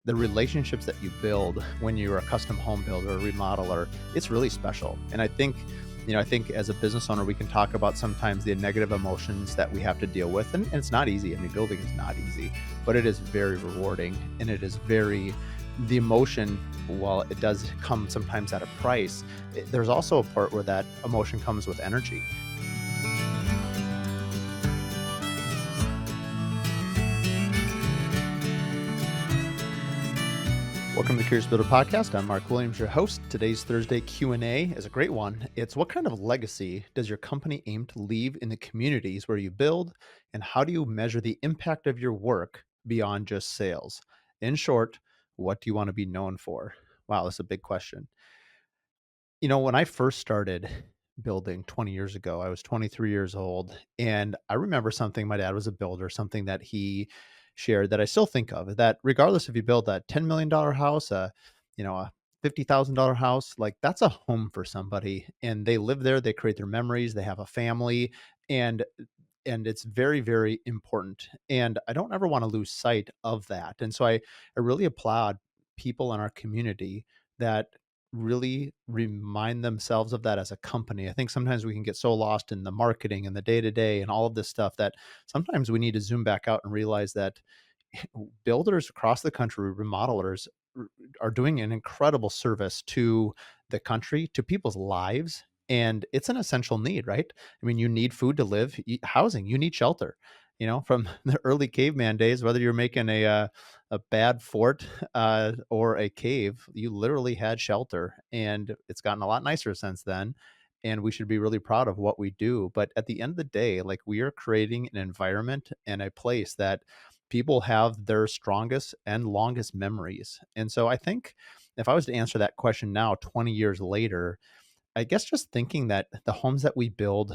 the relationships that you build when you're a custom home builder or remodeler, it's really special. And I think as a business owner, we can talk about sometimes the negative emotions that we have to deal with. And it's not easy. I mean, building is not easy, but it is very rewarding and it is the emotion, while it does come sometimes at a price, there's also a part where that emotion comes with energy. Welcome to the Curious Builder Podcast. I'm Mark Williams, your host. Today's Thursday Q&A is a great one. It's what kind of legacy does your company aim to leave in the communities where you build, and how do you measure the impact of your work beyond just sales? In short, what do you want to be known for? Wow, that's a big question. When I first started building 20 years ago, I was 23 years old. And I remember something, my dad was a builder, something that he shared that I still think of, that regardless if you build a $10 million house, a $50,000 house, like that's a home for somebody. And they live there, they create their memories, they have a family. And and it's very, very important. And I don't ever want to lose sight of that. And so I really applaud people in our community that really remind themselves of that as a company. I think sometimes we can get so lost in the marketing and the day to day and all of this stuff that sometimes we need to zoom back out and realize that builders across the country, remodelers, r- are doing an incredible service to the country, to people's lives. And it's an essential need, right? I mean, you need food to live, housing, you need shelter. From the early caveman days, whether you're making a bad fort or a cave, you literally had shelter, and it's gotten a lot nicer since then. And we should be really proud of what we do. But at the end of the day, like, we are creating an environment and a place that people have their strongest and longest memories. And so I think if I was to answer that question now, 20 years later, I guess just thinking that the homes that we build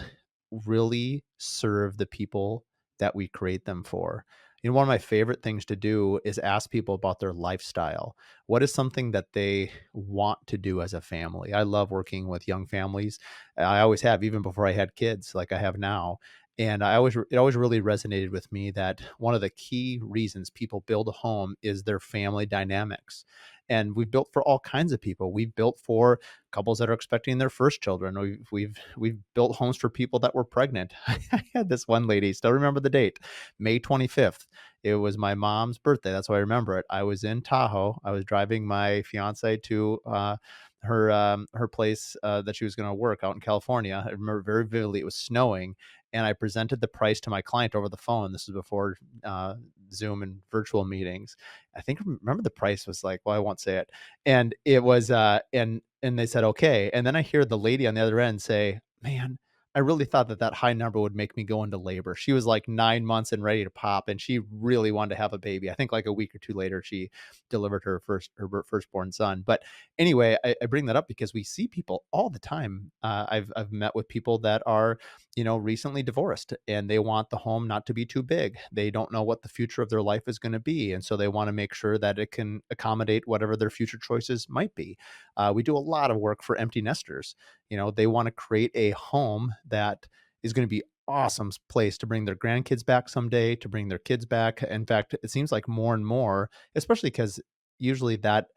really serve the people that we create them for. One of my favorite things to do is ask people about their lifestyle. What is something that they want to do as a family? I love working with young families. I always have, even before I had kids like I have now. And it always really resonated with me that one of the key reasons people build a home is their family dynamics. And we've built for all kinds of people. We've built for couples that are expecting their first children. We've built homes for people that were pregnant. I had this one lady, still remember the date, May 25th. It was my mom's birthday. That's why I remember it. I was in Tahoe. I was driving my fiance to her place that she was going to work out in California. I remember very vividly. It was snowing, and I presented the price to my client over the phone. This was before Zoom and virtual meetings. I think, remember, the price was like, well, I won't say it, and it was and they said okay. And then I hear the lady on the other end say, "Man, I really thought that high number would make me go into labor." She was like 9 months and ready to pop, and she really wanted to have a baby. I think like a week or two later, she delivered her firstborn son. But anyway, I bring that up because we see people all the time. I've met with people that are, recently divorced, and they want the home not to be too big. They don't know what the future of their life is going to be, and so they want to make sure that it can accommodate whatever their future choices might be. We do a lot of work for empty nesters. They want to create a home that is going to be awesome place to bring their grandkids back someday, to bring their kids back. In fact, it seems like more and more, especially because usually that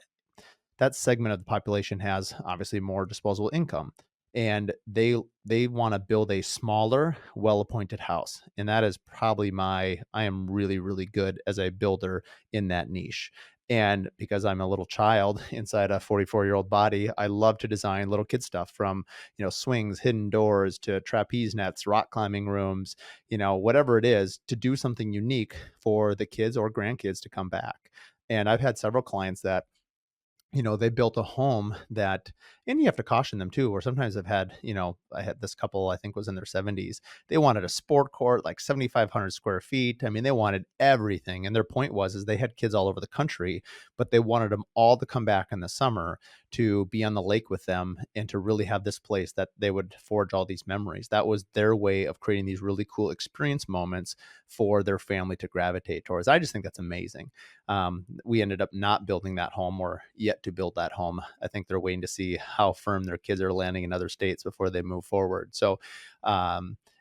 segment of the population has obviously more disposable income, and they want to build a smaller, well-appointed house. And that is probably I am really, really good as a builder in that niche. And because I'm a little child inside a 44-year-old body, I love to design little kid stuff, from swings, hidden doors, to trapeze nets, rock climbing rooms, whatever it is, to do something unique for the kids or grandkids to come back. And I've had several clients that, they built a home that, and you have to caution them too, or sometimes I had this couple, I think was in their 70s. They wanted a sport court, like 7,500 square feet. I mean, they wanted everything. And their point is they had kids all over the country, but they wanted them all to come back in the summer to be on the lake with them and to really have this place that they would forge all these memories. That was their way of creating these really cool experience moments for their family to gravitate towards. I just think that's amazing. We ended up not building that home, or yet to build that home. I think they're waiting to see how firm their kids are landing in other states before they move forward. So,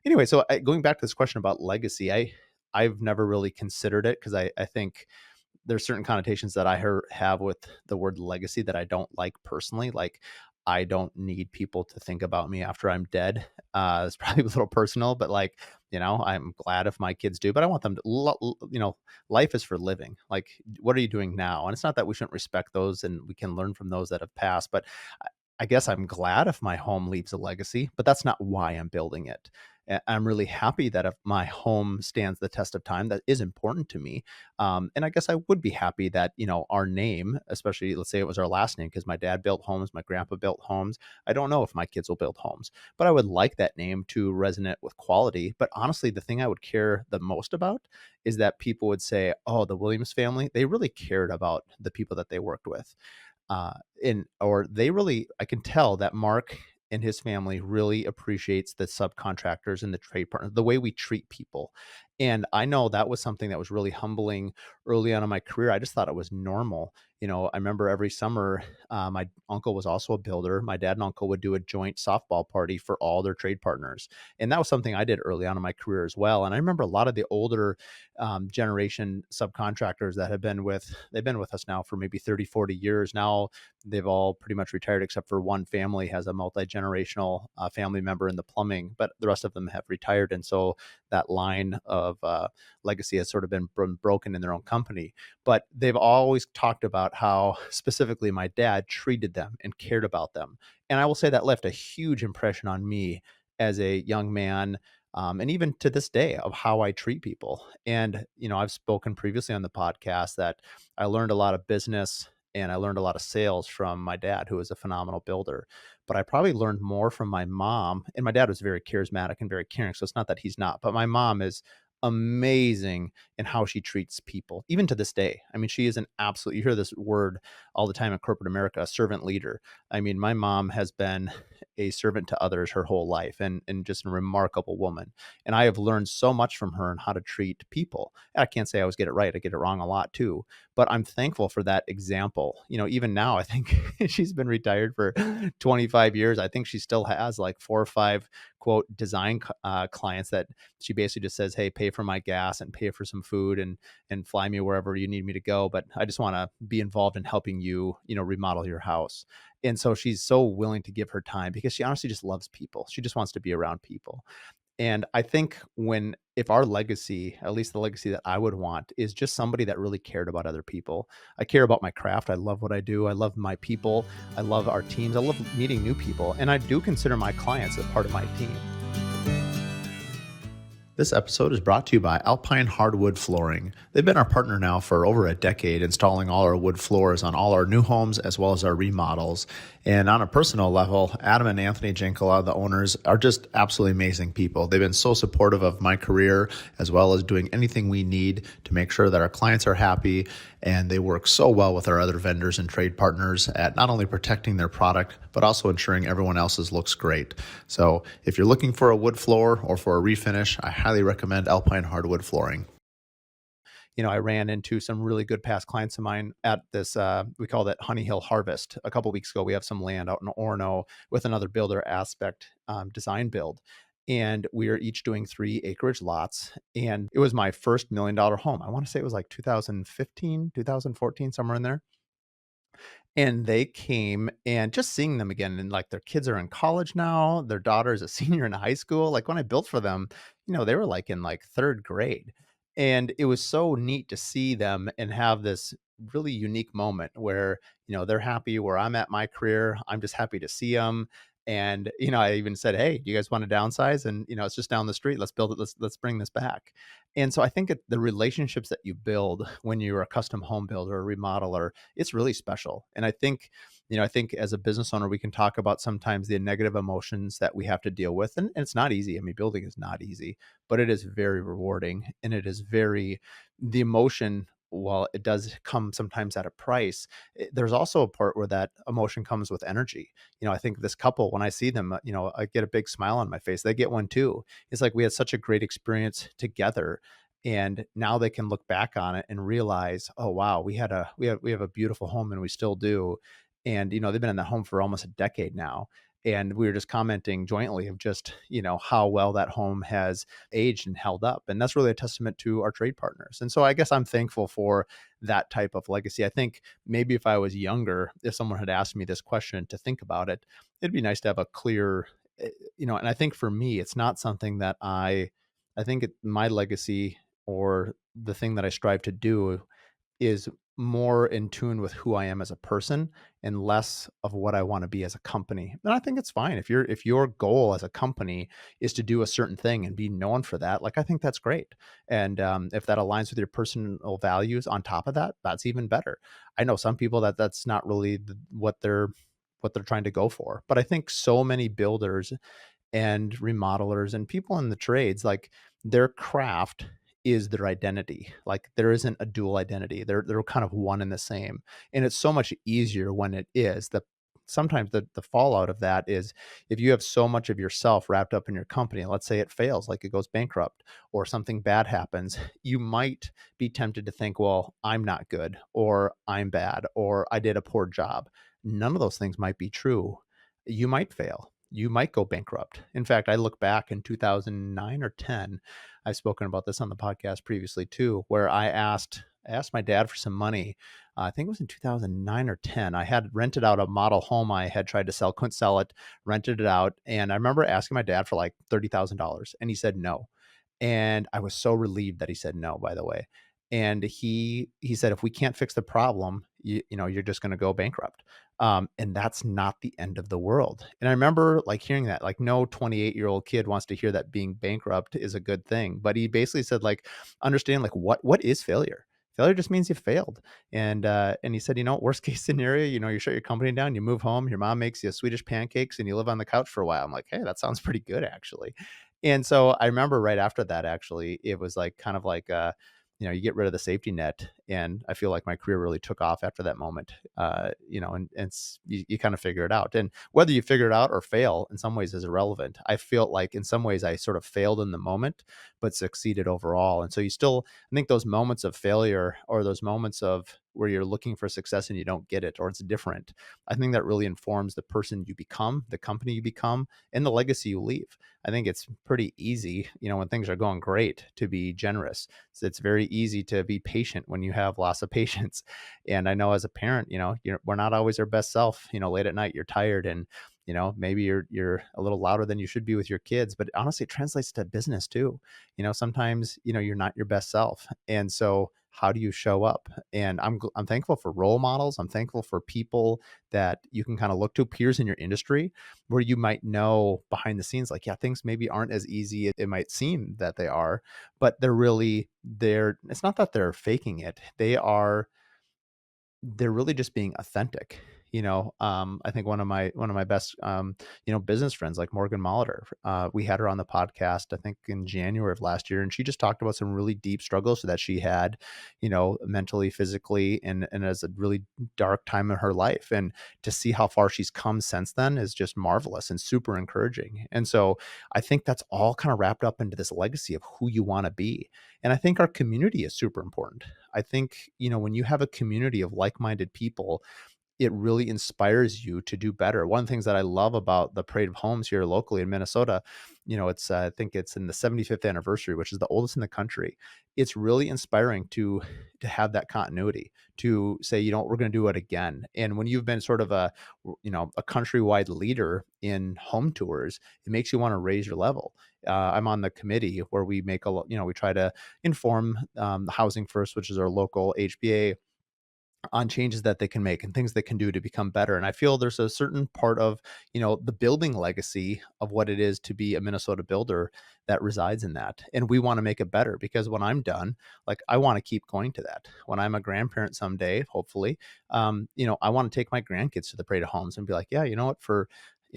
anyway, going back to this question about legacy, I've never really considered it, because I think there's certain connotations that have with the word legacy that I don't like personally. Like, I don't need people to think about me after I'm dead. It's probably a little personal, but like, I'm glad if my kids do, but I want them to, life is for living. Like, what are you doing now? And it's not that we shouldn't respect those and we can learn from those that have passed, but I guess I'm glad if my home leaves a legacy, but that's not why I'm building it. I'm really happy that if my home stands the test of time, that is important to me. And I guess I would be happy that, our name, especially let's say it was our last name, because my dad built homes, my grandpa built homes. I don't know if my kids will build homes, but I would like that name to resonate with quality. But honestly, the thing I would care the most about is that people would say, oh, the Williams family, they really cared about the people that they worked with, uh, and or they really, I can tell that Mark and his family really appreciates the subcontractors and the trade partners, the way we treat people. And I know that was something that was really humbling early on in my career. I just thought it was normal. I remember every summer, my uncle was also a builder. My dad and uncle would do a joint softball party for all their trade partners. And that was something I did early on in my career as well. And I remember a lot of the older generation subcontractors that they've been with us now for maybe 30, 40 years. Now they've all pretty much retired except for one family has a multi-generational family member in the plumbing, but the rest of them have retired. And so that line of legacy has sort of been broken in their own company. But they've always talked about how specifically my dad treated them and cared about them. And I will say that left a huge impression on me as a young man, and even to this day, of how I treat people. And, I've spoken previously on the podcast that I learned a lot of business and I learned a lot of sales from my dad, who was a phenomenal builder. But I probably learned more from my mom. And my dad was very charismatic and very caring. So it's not that he's not, but my mom is amazing in how she treats people, even to this day. I mean, she is an absolute, you hear this word all the time in corporate America, a servant leader. I mean, my mom has been a servant to others her whole life, and just a remarkable woman. And I have learned so much from her on how to treat people. And I can't say I always get it right. I get it wrong a lot too, but I'm thankful for that example. Even now, I think she's been retired for 25 years. I think she still has like 4 or 5 quote design clients that she basically just says, hey, pay for my gas and pay for some food and fly me wherever you need me to go. But I just want to be involved in helping you, remodel your house. And so she's so willing to give her time because she honestly just loves people. She just wants to be around people. And I think if our legacy, at least the legacy that I would want, is just somebody that really cared about other people. I care about my craft. I love what I do. I love my people. I love our teams. I love meeting new people. And I do consider my clients a part of my team. This episode is brought to you by Alpine Hardwood Flooring. They've been our partner now for over a decade, installing all our wood floors on all our new homes as well as our remodels. And on a personal level, Adam and Anthony Jinkala, the owners, are just absolutely amazing people. They've been so supportive of my career as well as doing anything we need to make sure that our clients are happy. And they work so well with our other vendors and trade partners at not only protecting their product, but also ensuring everyone else's looks great. So if you're looking for a wood floor or for a refinish, I highly recommend Alpine Hardwood Flooring. I ran into some really good past clients of mine at this, we call that Honey Hill Harvest. A couple weeks ago, we have some land out in Orono with another builder aspect design build. And we are each doing 3 acreage lots. And it was my first $1 million home. I want to say it was like 2015, 2014, somewhere in there. And they came, and just seeing them again, and like their kids are in college now, their daughter is a senior in high school. Like when I built for them, they were like in like 3rd grade. And it was so neat to see them and have this really unique moment where, they're happy where I'm at my career. I'm just happy to see them. And, I even said, hey, do you guys want to downsize? And, it's just down the street. Let's build it. Let's bring this back. And so I think the relationships that you build when you're a custom home builder or remodeler, it's really special. And I think as a business owner, we can talk about sometimes the negative emotions that we have to deal with. And it's not easy. I mean, building is not easy, but it is very rewarding. And it is the emotion, while it does come sometimes at a price, there's also a part where that emotion comes with energy. I think this couple, when I see them, I get a big smile on my face. They get one too. It's like we had such a great experience together. And now they can look back on it and realize, oh wow, we have a beautiful home, and we still do. And they've been in that home for almost a decade now. and we were just commenting jointly of just, how well that home has aged and held up. And that's really a testament to our trade partners. And so I guess I'm thankful for that type of legacy. I think maybe if I was younger, if someone had asked me this question to think about it, it'd be nice to have a clear, and I think for me, it's not something that I think my legacy or the thing that I strive to do is more in tune with who I am as a person and less of what I want to be as a company. And I think it's fine if your goal as a company is to do a certain thing and be known for that. Like I think that's great, and if that aligns with your personal values, on top of that, that's even better. I know some people that that's not really what they're trying to go for, but I think so many builders and remodelers and people in the trades, like their craft is their identity. Like there isn't a dual identity. They're kind of one and the same. And it's so much easier when it is. Sometimes the fallout of that is if you have so much of yourself wrapped up in your company, let's say it fails, like it goes bankrupt or something bad happens, you might be tempted to think, well, I'm not good or I'm bad or I did a poor job. None of those things might be true. You might fail. You might go bankrupt. In fact, I look back in 2009 or 10. I've spoken about this on the podcast previously too, where I asked my dad for some money. I think it was in 2009 or 10. I had rented out a model home I had tried to sell, couldn't sell it, rented it out, and I remember asking my dad for like $30,000, and he said no. And I was so relieved that he said no, by the way. And he said, if we can't fix the problem, you're just going to go bankrupt. And that's not the end of the world. And I remember like hearing that, like no 28-year-old kid wants to hear that being bankrupt is a good thing. But he basically said, like, understand like what is failure? Failure just means you failed. And he said, worst case scenario, you shut your company down, you move home, your mom makes you Swedish pancakes, and you live on the couch for a while. I'm like, hey, that sounds pretty good actually. And so I remember right after that, actually, it was like kind of like, you get rid of the safety net. And I feel like my career really took off after that moment, you kind of figure it out. And whether you figure it out or fail in some ways is irrelevant. I feel like in some ways I sort of failed in the moment, but succeeded overall. And so I think those moments of failure or those moments of where you're looking for success and you don't get it or it's different, I think that really informs the person you become, the company you become, and the legacy you leave. I think it's pretty easy, when things are going great, to be generous. So it's very easy to be patient when you have lots of patience. And I know as a parent, we're not always our best self. Late at night, you're tired, and maybe you're a little louder than you should be with your kids. But honestly, it translates to business too. Sometimes you're not your best self, and so how do you show up? And I'm thankful for role models. I'm thankful for people that you can kind of look to, peers in your industry, where you might know behind the scenes, like, yeah, things maybe aren't as easy as it might seem that they are, but they're it's not that they're faking it. They're really just being authentic. I think one of my best business friends, like Morgan Molitor, we had her on the podcast I think in January of last year, and she just talked about some really deep struggles that she had, mentally, physically, and as a really dark time in her life. And to see how far she's come since then is just marvelous and super encouraging. And so I think that's all kind of wrapped up into this legacy of who you want to be. And I think our community is super important. I think, when you have a community of like-minded people, it really inspires you to do better. One of the things that I love about the Parade of Homes here locally in Minnesota, it's I think it's in the 75th anniversary, which is the oldest in the country. It's really inspiring to have that continuity, to say, we're going to do it again. And when you've been sort of a countrywide leader in home tours, it makes you want to raise your level. I'm on the committee where we make we try to inform the Housing First, which is our local HBA, on changes that they can make and things they can do to become better. And I feel there's a certain part of, the building legacy of what it is to be a Minnesota builder that resides in that. And we want to make it better because when I'm done, like I want to keep going to that. When I'm a grandparent someday, hopefully, I want to take my grandkids to the Parade of Homes and be like, yeah, you know what,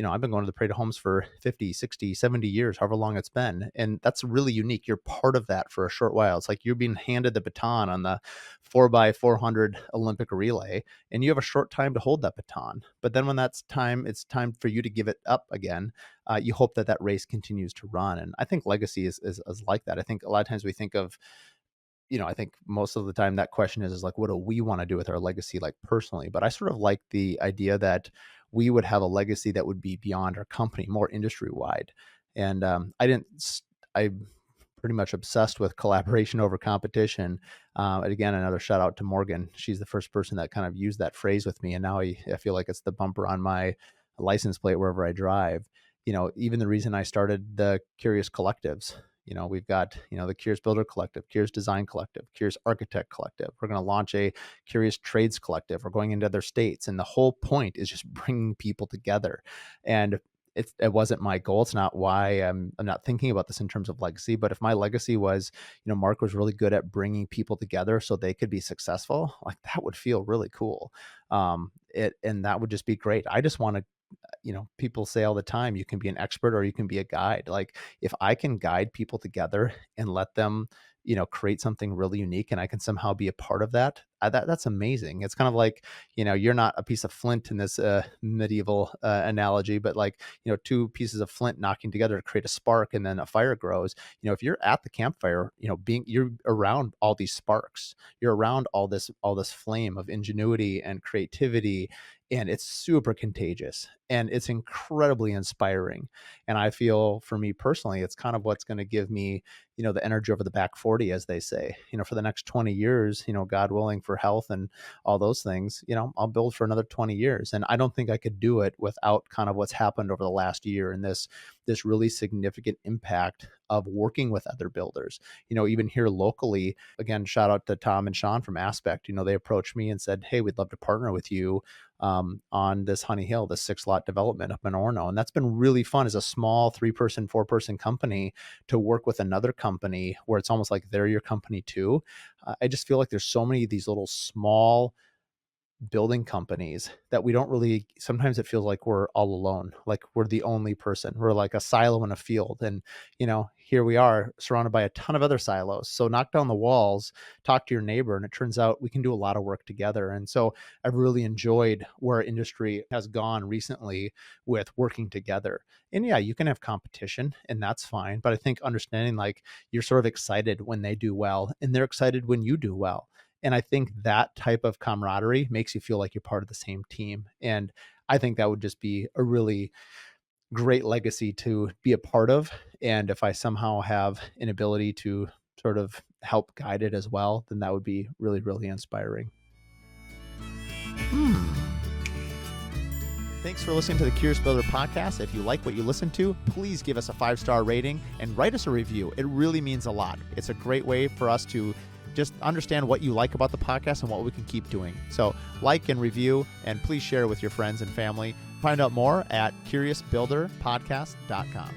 I've been going to the Parade of Homes for 50, 60, 70 years, however long it's been. And that's really unique. You're part of that for a short while. It's like you're being handed the baton on the 4x400 Olympic relay, and you have a short time to hold that baton. But then when it's time for you to give it up again. You hope that race continues to run. And I think legacy is like that. I think a lot of times we think of I think most of the time that question is like, what do we want to do with our legacy, like personally? But I sort of like the idea that we would have a legacy that would be beyond our company, more industry wide. And I pretty much obsessed with collaboration over competition. And again, another shout out to Morgan. She's the first person that kind of used that phrase with me. And now I feel like it's the bumper on my license plate wherever I drive. Even the reason I started the Curious Collectives, we've got, the Curious Builder Collective, Curious Design Collective, Curious Architect Collective. We're going to launch a Curious Trades Collective. We're going into other states. And the whole point is just bringing people together. And it wasn't my goal. It's not why I'm not thinking about this in terms of legacy. But if my legacy was, Mark was really good at bringing people together so they could be successful, like that would feel really cool. And that would just be great. I just want to, people say all the time, you can be an expert or you can be a guide. Like if I can guide people together and let them, create something really unique and I can somehow be a part of that, that's amazing. It's kind of like, you're not a piece of flint in this medieval analogy, but like, two pieces of flint knocking together to create a spark and then a fire grows. If you're at the campfire, you're around all these sparks, you're around all this flame of ingenuity and creativity, and it's super contagious and it's incredibly inspiring. And I feel for me personally, it's kind of what's going to give me, the energy over the back 40, as they say, for the next 20 years, God willing, for health and all those things, I'll build for another 20 years. And I don't think I could do it without kind of what's happened over the last year and this really significant impact of working with other builders. Even here locally, again, shout out to Tom and Sean from Aspect. They approached me and said, hey, we'd love to partner with you on this Honey Hill, this 6-lot development up in Orono. And that's been really fun as a small 3-person, 4-person company to work with another company where it's almost like they're your company too. I just feel like there's so many of these little small building companies that we don't really, sometimes it feels like we're all alone, like we're the only person, we're like a silo in a field. And here we are surrounded by a ton of other silos. So knock down the walls, talk to your neighbor, and it turns out we can do a lot of work together. And so I've really enjoyed where our industry has gone recently with working together. And yeah, you can have competition and that's fine, but I think understanding, like, you're sort of excited when they do well and they're excited when you do well. And I think that type of camaraderie makes you feel like you're part of the same team. And I think that would just be a really great legacy to be a part of. And if I somehow have an ability to sort of help guide it as well, then that would be really, really inspiring. Thanks for listening to the Curious Builder podcast. If you like what you listen to, please give us a 5-star rating and write us a review. It really means a lot. It's a great way for us to just understand what you like about the podcast and what we can keep doing. So like and review, and please share with your friends and family. Find out more at curiousbuilderpodcast.com.